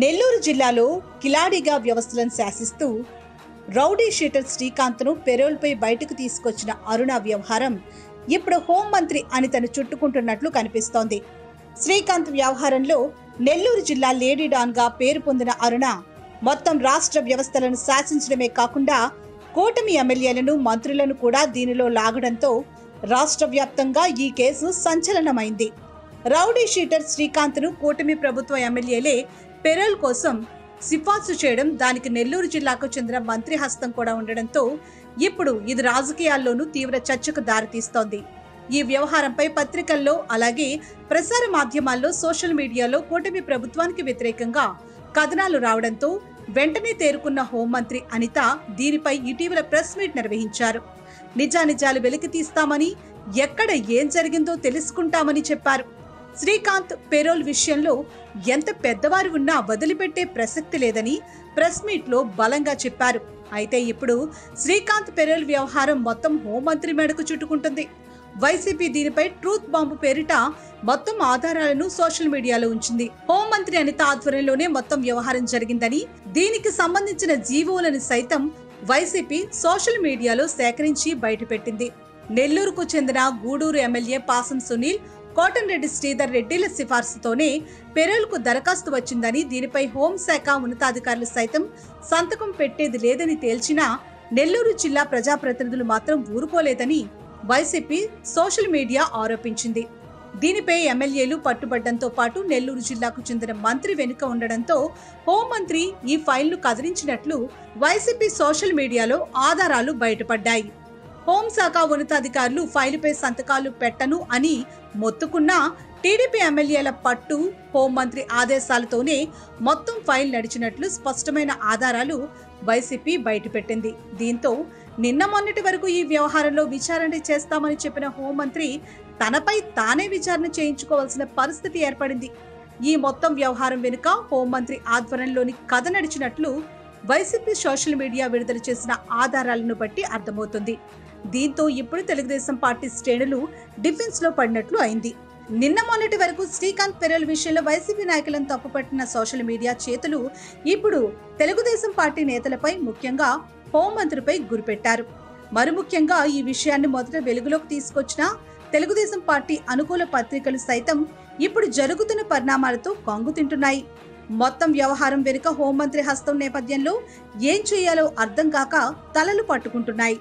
నెల్లూరు జిల్లాలో కిలాడిగా వ్యవస్థలను శాసిస్తూ rowdy sheeter శ్రీకాంత్ను పెరోల్పై బయటకు తీసుకొచ్చిన అరుణ వ్యవహారం ఇప్పుడు హోంమంత్రి అని తను చుట్టుకుంటున్నట్లు కనిపిస్తోంది. శ్రీకాంత్ వ్యవహారంలో నెల్లూరు జిల్లా లేడీ డాన్గా పేరు పొందిన అరుణ మొత్తం రాష్ట్ర వ్యవస్థలను శాసించడమే కాకుండా కూటమి ఎమ్మెల్యేలను, మంత్రులను కూడా దీనిలో లాగడంతో రాష్ట్ర వ్యాప్తంగా ఈ కేసు సంచలనమైంది. రౌడీ షీటర్ శ్రీకాంత్ను కూటమి ప్రభుత్వ ఎమ్మెల్యేలే పెరోల్ కోసం సిఫార్సు చేయడం, దానికి నెల్లూరు జిల్లాకు చెందిన మంత్రి హస్తం కూడా ఉండడంతో ఇప్పుడు ఇది రాజకీయాల్లోనూ తీవ్ర చర్చకు దారితీస్తోంది. ఈ వ్యవహారంపై పత్రికల్లో, అలాగే ప్రసార మాధ్యమాల్లో, సోషల్ మీడియాలో కూటమి ప్రభుత్వానికి వ్యతిరేకంగా కథనాలు రావడంతో వెంటనే తేరుకున్న హోంమంత్రి అనిత దీనిపై ఇటీవల ప్రెస్ మీట్ నిర్వహించారు. నిజానిజాలు వెలికి తీస్తామని, ఎక్కడ ఏం జరిగిందో తెలుసుకుంటామని చెప్పారు. శ్రీకాంత్ పెరోల్ విషయంలో ఎంత పెద్దవారు ఉన్నా వదిలిపెట్టే ప్రసక్తి లేదని ప్రెస్ మీట్ లో బలంగా చెప్పారు. అయితే ఇప్పుడు శ్రీకాంత్ పెరోల్ వ్యవహారం మొత్తం హోంమంత్రి మెడకు చుట్టుకుంటుంది. వైసీపీ దీనిపై ట్రూత్ బాంబు పేరిట మొత్తం ఆధారాలను సోషల్ మీడియాలో ఉంచింది. హోంమంత్రి అనిత ఆధ్వర్యంలోనే మొత్తం వ్యవహారం జరిగిందని, దీనికి సంబంధించిన జీవోలను సైతం వైసీపీ సోషల్ మీడియాలో సేకరించి బయటపెట్టింది. నెల్లూరుకు చెందిన గూడూరు ఎమ్మెల్యే పాసం సునీల్, కోటంరెడ్డి శ్రీధర్ రెడ్డిల సిఫార్సుతోనే పెరోల్కు దరఖాస్తు వచ్చిందని, దీనిపై హోంశాఖ ఉన్నతాధికారులు సైతం సంతకం పెట్టేది లేదని తేల్చినా నెల్లూరు జిల్లా ప్రజాప్రతినిధులు మాత్రం ఊరుకోలేదని వైసీపీ సోషల్ మీడియా ఆరోపించింది. దీనిపై ఎమ్మెల్యేలు పట్టుబడ్డంతో పాటు నెల్లూరు జిల్లాకు చెందిన మంత్రి వెనుక ఉండడంతో హోంమంత్రి ఈ ఫైల్ను కదిలించినట్లు వైసీపీ సోషల్ మీడియాలో ఆధారాలు బయటపడ్డాయి. హోంశాఖ ఉన్నతాధికారులు ఫైలుపై సంతకాలు పెట్టను అని మొత్తుకున్నా టీడీపీ ఎమ్మెల్యేల పట్టు, హోంమంత్రి ఆదేశాలతోనే మొత్తం ఫైల్ నడిచినట్లు స్పష్టమైన ఆధారాలు వైసీపీ బయటపెట్టింది. దీంతో నిన్న మొన్నటి వరకు ఈ వ్యవహారంలో విచారణ చేస్తామని చెప్పిన హోంమంత్రి తనపై తానే విచారణ చేయించుకోవాల్సిన పరిస్థితి ఏర్పడింది. ఈ మొత్తం వ్యవహారం వెనుక హోంమంత్రి ఆధ్వర్యంలోని కథ నడిచినట్లు వైసీపీ సోషల్ మీడియా విడుదల చేసిన ఆధారాలను బట్టి అర్థమవుతుంది. దీంతో ఇప్పుడు తెలుగుదేశం పార్టీ శ్రేణులు డిఫెన్స్ లో పడినట్లు అయింది. నిన్న మొన్నటి వరకు శ్రీకాంత్ పెరోల్ విషయంలో వైసీపీ నాయకులను తప్పుపట్టిన సోషల్ మీడియా చేతులు ఇప్పుడు తెలుగుదేశం పార్టీ నేతలపై, ముఖ్యంగా హోంమంత్రిపై గురిపెట్టారు. మరి ముఖ్యంగా ఈ విషయాన్ని మొదట వెలుగులోకి తీసుకొచ్చిన తెలుగుదేశం పార్టీ అనుకూల పత్రికలు సైతం ఇప్పుడు జరుగుతున్న పరిణామాలతో కంగు తింటున్నాయి. మొత్తం వ్యవహారం వెనుక హోంమంత్రి హస్తం నేపథ్యంలో ఏం చేయాలో అర్థం కాక తలలు పట్టుకుంటున్నాయి.